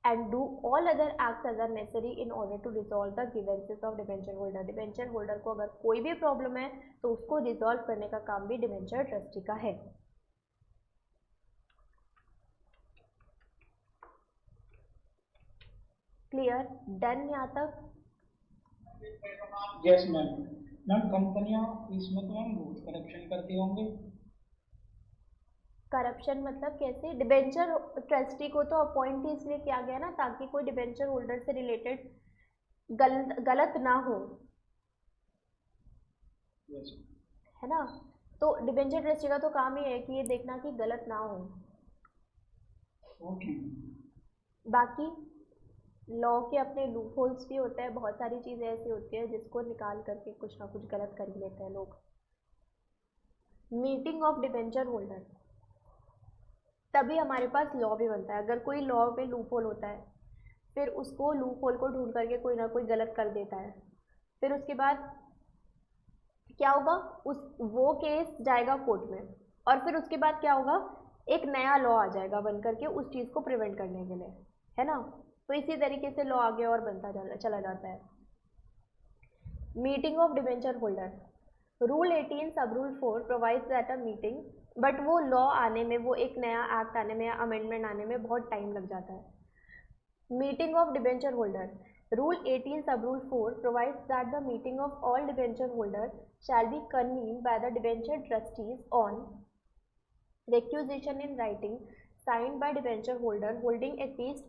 And do all other acts as are necessary in order to resolve the grievances of debenture holder। Debenture holder को अगर कोई भी प्रॉब्लम है तो उसको रिजॉल्व करने का काम भी डिबेंचर ट्रस्टी का है। क्लियर, डन यहाँ तक? Yes ma'am. मैम कंपनियां इसमें तो मैम बहुत करप्शन करती होंगे। करप्शन मतलब कैसे? डिबेंचर ट्रस्टी को तो अपॉइंट इसलिए किया गया ना ताकि कोई डिबेंचर होल्डर से रिलेटेड गलत ना हो, है ना। तो डिबेंचर ट्रस्टी का तो काम ही है कि ये देखना कि गलत ना हो। बाकी लॉ के अपने लूप होल्स भी होते हैं, बहुत सारी चीज़ें ऐसी होती है जिसको निकाल करके कुछ ना कुछ गलत कर ही लेते हैं लोग। मीटिंग ऑफ डिबेंचर होल्डर, तभी हमारे पास लॉ भी बनता है। अगर कोई लॉ में लूप होल होता है फिर उसको लूप होल को ढूंढ करके कोई ना कोई गलत कर देता है, फिर उसके बाद क्या होगा, वो केस जाएगा कोर्ट में और फिर उसके बाद क्या होगा, एक नया लॉ आ जाएगा बन करके उस चीज़ को प्रिवेंट करने के लिए, है ना। तो इसी तरीके से लॉ आगे और बनता चला जाता है। Meeting of debenture holder, rule 18 सब rule 4 provides that a meeting, but वो लॉ आने में, वो एक नया एक्ट आने में या अमेंडमेंट आने में बहुत टाइम लग जाता है। Meeting of debenture holder, rule 18 सब rule 4 provides that the meeting of all debenture holder shall be convened by the debenture trustees on requisition in writing signed by debenture holder holding at least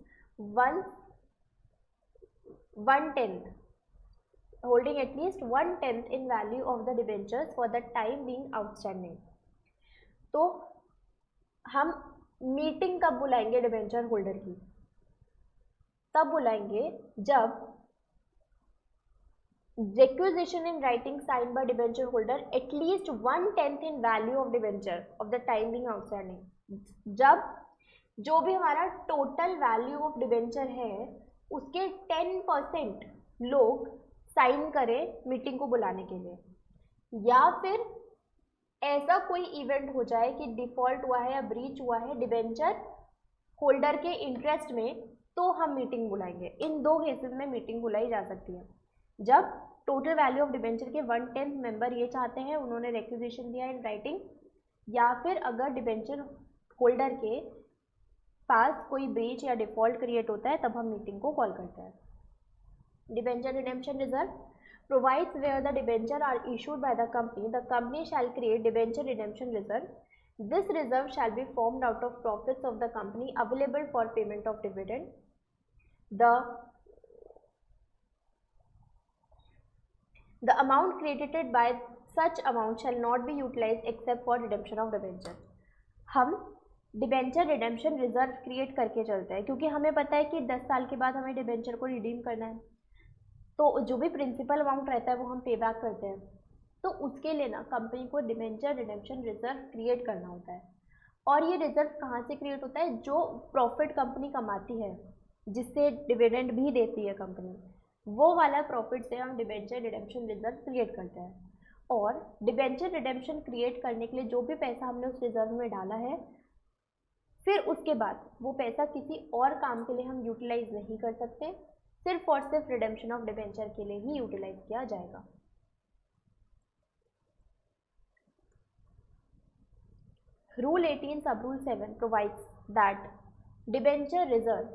holding at least 1/10 in value of the debentures for the time being outstanding। तो हम meeting कब बुलाएंगे debenture holder की? तब बुलाएंगे जब requisition in writing signed by debenture holder at least 1/10 in value of debenture of the time being outstanding। जब जो भी हमारा टोटल वैल्यू ऑफ डिबेंचर है उसके 10% लोग साइन करें मीटिंग को बुलाने के लिए, या फिर ऐसा कोई इवेंट हो जाए कि डिफॉल्ट हुआ है या ब्रीच हुआ है डिबेंचर होल्डर के इंटरेस्ट में, तो हम मीटिंग बुलाएंगे। इन दो केसेस में मीटिंग बुलाई जा सकती है, जब टोटल वैल्यू ऑफ डिबेंचर के 1/10 मेंबर ये चाहते हैं, उन्होंने रिक्विजिशन दिया इन राइटिंग, या फिर अगर डिबेंचर होल्डर के पास कोई ब्रीच या डिफॉल्ट क्रिएट होता है तब हम मीटिंग को कॉल करते हैं। Debenture redemption reserve provides where the debenture are issued by the company shall create debenture redemption reserve। This reserve shall be formed out of profits of the company available for payment of dividend। The amount credited by such amount shall not be utilized except for redemption of debenture। हम debenture redemption reserve create करके चलते हैं क्योंकि हमें पता है कि 10 साल के बाद हमें डिबेंचर को रिडीम करना है, तो जो भी प्रिंसिपल अमाउंट रहता है वो हम पे बैक करते हैं। तो उसके लिए ना कंपनी को डिबेंचर रिडेम्पशन रिजर्व क्रिएट करना होता है। और ये रिजर्व कहाँ से क्रिएट होता है? जो प्रॉफिट कंपनी कमाती है जिससे डिविडेंड भी देती है कंपनी, वो वाला प्रॉफिट से हम डिबेंचर रिडेम्पशन रिजर्व क्रिएट करते हैं। और डिबेंचर रिडेम्पशन क्रिएट करने के लिए जो भी पैसा हमने उस रिजर्व में डाला है, फिर उसके बाद वो पैसा किसी और काम के लिए हम यूटिलाइज नहीं कर सकते, सिर्फ और सिर्फ रिडेम्पशन ऑफ डिबेंचर के लिए ही यूटिलाइज किया जाएगा। रूल 18 सब rule 7 provides that debenture reserve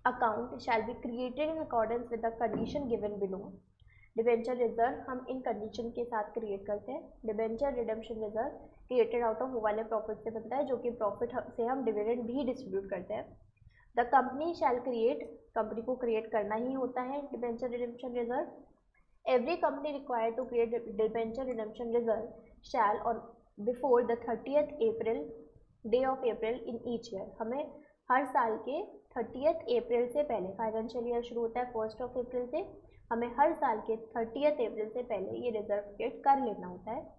account shell be created in accordance with the condition given below. Debenture reserve हम इन कंडीशन के साथ क्रिएट करते हैं। Debenture redemption reserve created out of वो वाले प्रॉफिट से बनता है जो कि प्रॉफिट से हम डिविडेंड भी डिस्ट्रीब्यूट करते हैं। The company shall create, company को क्रिएट करना ही होता है debenture redemption reserve. Every company required to create debenture redemption reserve shall, और before the 30th April day of April in each year. हमें हर साल के 30th अप्रैल से पहले, फाइनेंशियल ईयर शुरू होता है 1 अप्रैल से, हमें हर साल के 30th अप्रैल से पहले ये रिजर्व क्रिएट कर लेना होता है।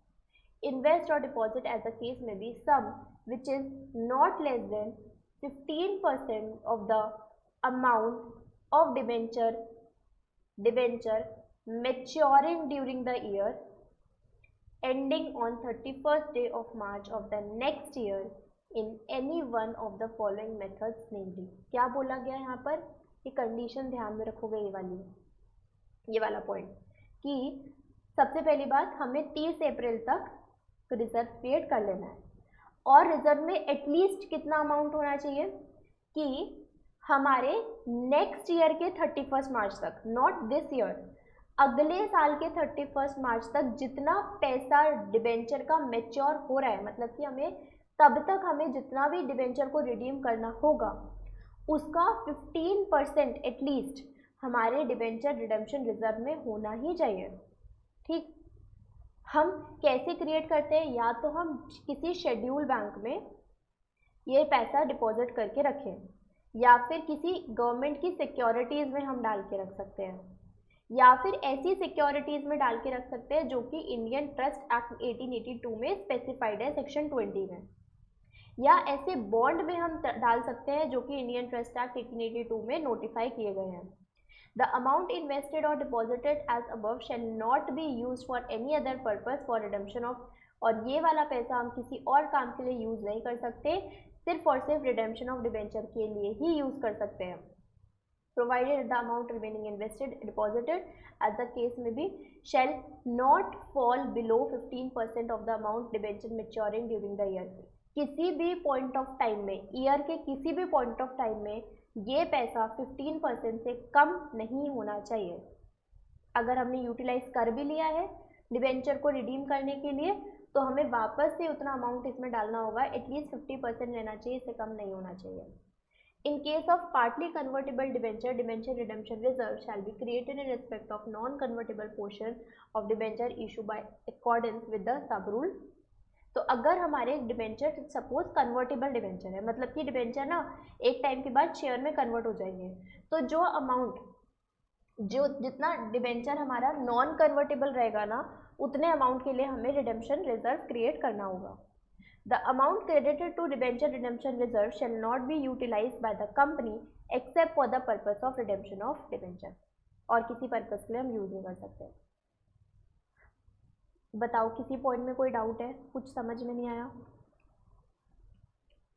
इन्वेस्ट और डिपॉजिट एज अ केस में भी sum which is not less than 15% of the amount of debenture maturing during the year ending on 31st day of March of the next year in any one of the following methods namely। क्या बोला गया यहाँ पर, ये condition ध्यान में रखोगे, ये वाला पॉइंट, कि सबसे पहली बात हमें 30 अप्रैल तक रिजर्व क्रिएट कर लेना है, और रिजर्व में एटलीस्ट कितना अमाउंट होना चाहिए कि हमारे नेक्स्ट ईयर के 31 मार्च तक, नॉट दिस ईयर, अगले साल के 31 मार्च तक जितना पैसा डिबेंचर का मैच्योर हो रहा है, मतलब कि हमें तब तक हमें जितना भी डिबेंचर को रिडीम करना होगा उसका 15% एटलीस्ट हमारे डिबेंचर रिडेम्पशन रिजर्व में होना ही चाहिए। ठीक, हम कैसे क्रिएट करते हैं, या तो हम किसी शेड्यूल बैंक में ये पैसा डिपॉजिट करके रखें, या फिर किसी गवर्नमेंट की सिक्योरिटीज़ में हम डाल के रख सकते हैं, या फिर ऐसी सिक्योरिटीज़ में डाल के रख सकते हैं जो कि इंडियन ट्रस्ट एक्ट 1882 में स्पेसिफाइड है सेक्शन 20 में, या ऐसे बॉन्ड में हम डाल सकते हैं जो कि इंडियन ट्रस्ट एक्ट 1882 में नोटिफाई किए गए हैं। द अमाउंट इन्वेस्टेड और deposited as above shall not be use for any other purpose for redemption of, और ये वाला पैसा हम किसी और काम के लिए यूज़ नहीं कर सकते, सिर्फ और सिर्फ रिडेम्पशन ऑफ डिबेंचर के लिए ही यूज़ कर सकते हैं। Provided the amount remaining invested deposited as the case में भी shall not fall below 15% of the amount debenture maturing during the year. किसी भी पॉइंट ऑफ टाइम में, ईयर के किसी भी पॉइंट ऑफ टाइम में ये पैसा 15% से कम नहीं होना चाहिए। अगर हमने यूटिलाइज कर भी लिया है डिबेंचर को रिडीम करने के लिए, तो हमें वापस से उतना अमाउंट इसमें डालना होगा, एटलीस्ट 50% रहना चाहिए, इससे कम नहीं होना चाहिए। In case of partly convertible debenture, debenture redemption reserve shall be created in respect of non-convertible portion of debenture issued by accordance with the sub rule। तो अगर हमारे डिबेंचर सपोज कन्वर्टेबल डिबेंचर है, मतलब कि डिबेंचर ना एक time के बाद शेयर में कन्वर्ट हो जाएंगे, तो जो अमाउंट, जो जितना डिबेंचर हमारा नॉन कन्वर्टेबल रहेगा ना, उतने अमाउंट के लिए हमें रिडेम्पशन रिजर्व क्रिएट करना होगा। The amount credited to debenture redemption reserve shall not be utilized by the company except for the purpose of redemption of debenture। और किसी पर्पस के लिए हम यूज नहीं कर सकते। बताओ किसी पॉइंट में कोई डाउट है, कुछ समझ में नहीं आया?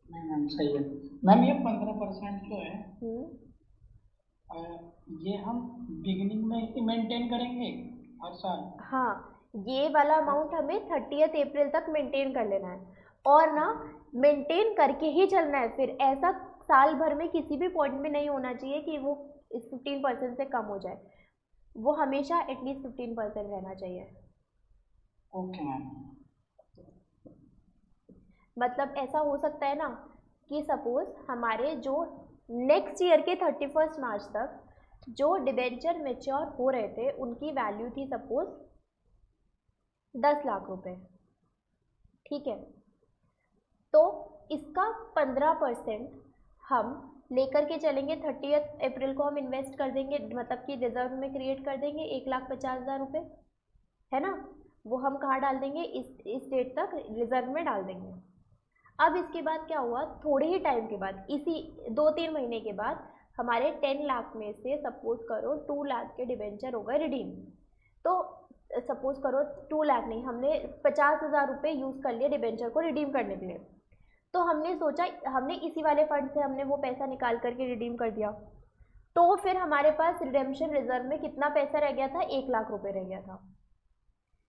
नहीं मैम सही है मैम। ये 15% जो है ये हम बिगिनिंग में ही मेंटेन करेंगे हर साल? हाँ, ये वाला अमाउंट हमें 30th अप्रैल तक मेंटेन कर लेना है, और ना मेंटेन करके ही चलना है। फिर ऐसा साल भर में किसी भी पॉइंट में नहीं होना चाहिए कि वो इस 15% से कम हो जाए, वो हमेशा एटलीस्ट 15% रहना चाहिए। Okay ma'am. मतलब ऐसा हो सकता है ना कि सपोज हमारे जो नेक्स्ट ईयर के 31 मार्च तक जो डिबेंचर मेच्योर हो रहे थे उनकी वैल्यू थी सपोज 10 लाख रुपए, ठीक है, तो इसका 15% हम लेकर के चलेंगे। 30th अप्रैल को हम इन्वेस्ट कर देंगे, मतलब कि रिजर्व में क्रिएट कर देंगे 1,50,000 रुपये, है ना, वो हम कहाँ डाल देंगे, इस डेट तक रिजर्व में डाल देंगे। अब इसके बाद क्या हुआ, थोड़े ही टाइम के बाद, इसी 2-3 महीने के बाद हमारे 10 लाख में से सपोज करो 2 लाख के डिबेंचर हो गए रिडीम। तो सपोज करो 2 लाख नहीं, हमने 50,000 रुपये यूज़ कर लिए डिबेंचर को रिडीम करने के लिए, तो हमने सोचा हमने इसी वाले फंड से हमने वो पैसा निकाल करके रिडीम कर दिया, तो फिर हमारे पास रिडेम्पशन रिजर्व में कितना पैसा रह गया था, 1 लाख रुपये रह गया था,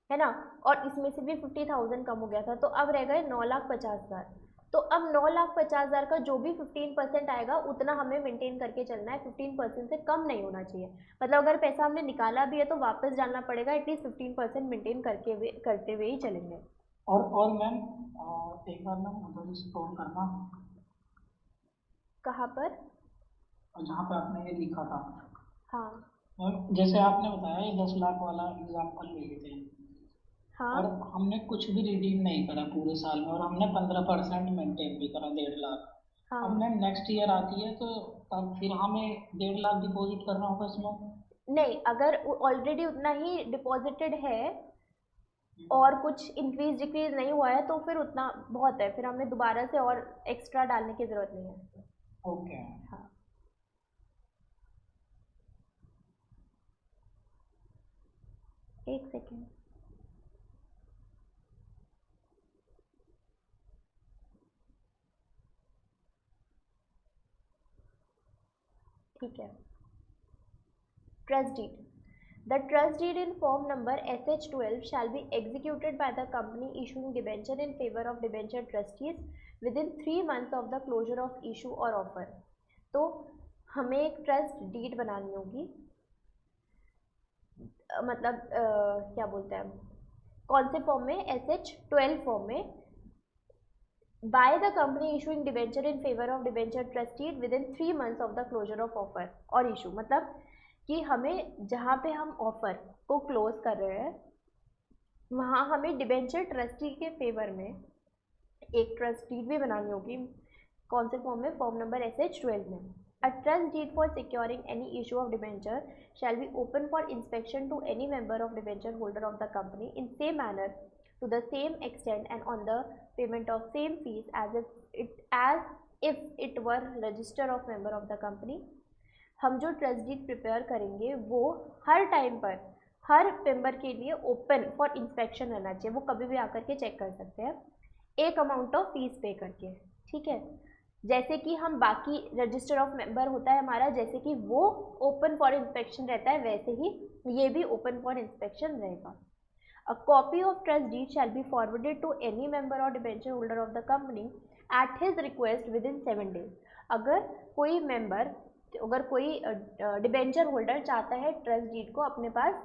है ना, और इसमें से भी 50,000 कम हो गया था, तो अब रह गए 9,50,000। तो अब 9,50,000 का जो भी 15% आएगा उतना हमें मेंटेन करके चलना है, 15% से कम नहीं होना चाहिए। मतलब अगर पैसा हमने निकाला भी है तो वापस डालना पड़ेगा, एटलीस्ट 15% मेंटेन करते हुए ही चलेंगे। और मैम एक बार मैम उधर स्क्रॉल करना। कहाँ पर? जहाँ पे आपने ये लिखा था। हाँ मैम जैसे आपने बताया ये 10 लाख वाला एग्जाम्पल ले लेते हैं, हाँ और हमने कुछ भी रिडीम नहीं करा पूरे साल में, और हमने 15% मेंटेन भी करा, 1.5 लाख। अब हाँ। मैम नेक्स्ट ईयर आती है तो तब फिर हमें 1.5 लाख डिपॉजिट करना होगा इसमें। नहीं, अगर ऑलरेडी उतना ही डिपॉजिटेड है और कुछ इंक्रीज डिक्रीज नहीं हुआ है तो फिर उतना बहुत है, फिर हमें दोबारा से और एक्स्ट्रा डालने की ज़रूरत नहीं है। ओके। हाँ, एक सेकेंड। ठीक है। Trust deed. The trust deed in form number SH12 shall be executed by the company issuing debenture in favor of debenture trustees within 3 months of the closure of issue or offer। तो हमें एक trust deed बनानी होगी, मतलब क्या बोलते हैं, कौन से फॉर्म में, SH12 फॉर्म में, by the company issuing debenture in favor of debenture trustee within 3 months of the closure of offer और issue। मतलब कि हमें जहाँ पे हम ऑफर को क्लोज कर रहे हैं वहाँ हमें डिबेंचर ट्रस्टी के फेवर में एक ट्रस्ट डीड भी बनानी होगी। कौन से फॉर्म में, फॉर्म नंबर SH12 में। A trust deed for securing any issue of debenture shall be open for inspection to any member of debenture holder of the company in same manner to the same extent and on the payment of same fees as if it were register of member of the company। हम जो trust deed prepare करेंगे वो हर time पर हर member के लिए open for inspection रहना चाहिए, वो कभी भी आकर के चेक कर सकते हैं एक अमाउंट ऑफ फीस पे करके। ठीक है, जैसे कि हम बाकी रजिस्टर ऑफ मेंबर होता है हमारा, जैसे कि वो ओपन फॉर इंस्पेक्शन रहता है वैसे ही ये भी ओपन फॉर इंस्पेक्शन रहेगा। A copy of trust deed shall be forwarded to any member or debenture holder of the company at his request within 7 days। अगर कोई मेंबर, अगर कोई डिबेंचर होल्डर चाहता है ट्रस्ट डीड को अपने पास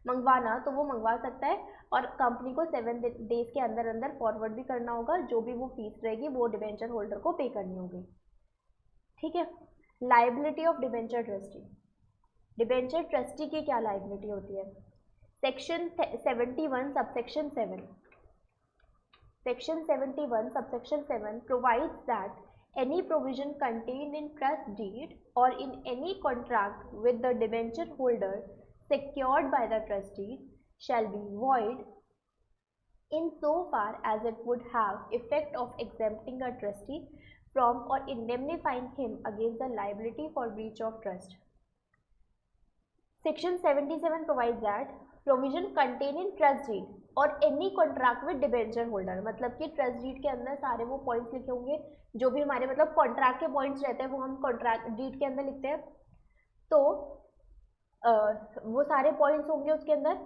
मंगवाना तो वो मंगवा सकता है, और कंपनी को 7 डेज के अंदर अंदर फॉरवर्ड भी करना होगा, जो भी वो फीस रहेगी वो डिबेंचर होल्डर को पे करनी होगी। ठीक है। Liability of debenture trustee. Debenture trustee की क्या लाइबिलिटी होती है? Section 71 subsection 7। Section 71 subsection 7 provides that any provision contained in trust deed or in any contract with the debenture holder secured by the trust deed shall be void in so far as it would have effect of exempting a trustee from or indemnifying him against the liability for breach of trust। Section 77 provides that provision contain in trust deed और any contract with debenture holder. मतलब कि trust deed के अंदर सारे वो points लिखे होंगे जो भी हमारे मतलब कॉन्ट्रैक्ट के पॉइंट्स रहते हैं वो हम कॉन्ट्रैक्ट डीड के अंदर लिखते हैं, तो वो सारे पॉइंट्स होंगे उसके अंदर।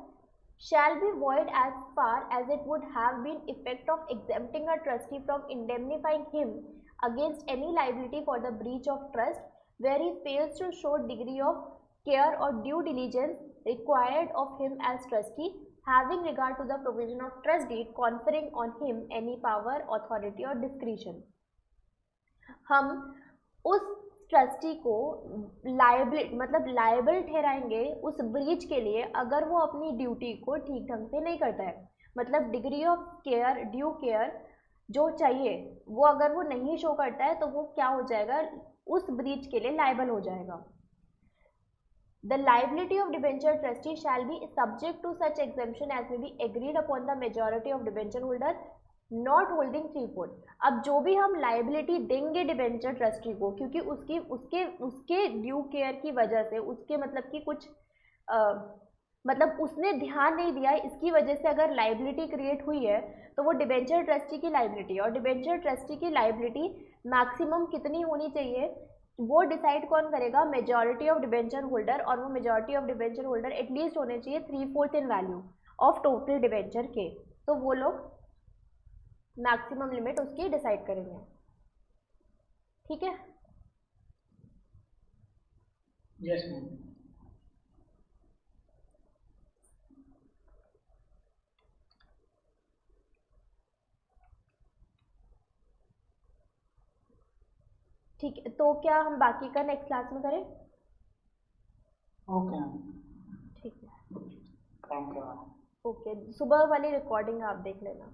shall be void as far as it would have been effect of exempting a trustee from indemnifying him against any liability for the breach of trust where he fails to show degree of care or due diligence required of him as trustee having regard to the provision of trust deed conferring on him any power authority or discretion। हम उस trustee को liable मतलब liable ठहराएंगे उस breach के लिए अगर वो अपनी ड्यूटी को ठीक ढंग से नहीं करता है। मतलब degree of care, due care जो चाहिए वो अगर वो नहीं शो करता है तो वो क्या हो जाएगा, उस ब्रीच के लिए लायबल हो जाएगा। The liability of debenture trustee shall be subject to such exemption as may be agreed upon the majority of debenture holder not holding 3/4। अब जो भी हम लाइबिलिटी देंगे डिबेंचर ट्रस्टी को, क्योंकि उसकी उसके उसके ड्यू केयर की वजह से, उसके मतलब कि कुछ मतलब उसने ध्यान नहीं दिया है, इसकी वजह से अगर लाइबिलिटी क्रिएट हुई है तो वो डिबेंचर ट्रस्टी की लाइबिलिटी। और डिबेंचर ट्रस्टी की लाइबिलिटी मैक्सिमम कितनी होनी चाहिए वो डिसाइड कौन करेगा, मेजॉरिटी ऑफ डिबेंचर होल्डर। और वो majority of debenture holder at least होने चाहिए 3/4 इन वैल्यू ऑफ टोटल डिबेंचर के। तो वो लोग मैक्सिमम लिमिट उसकी डिसाइड करेंगे। ठीक है। Yes ma'am. ठीक है, तो क्या हम बाकी का नेक्स्ट क्लास में करें? ओके। ठीक है। Thank you. ओके, सुबह वाली रिकॉर्डिंग आप देख लेना।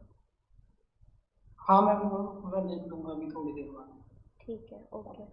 हाँ मैम, मैं देख लूँगा अभी थोड़ी देर बाद। ठीक है, ओके।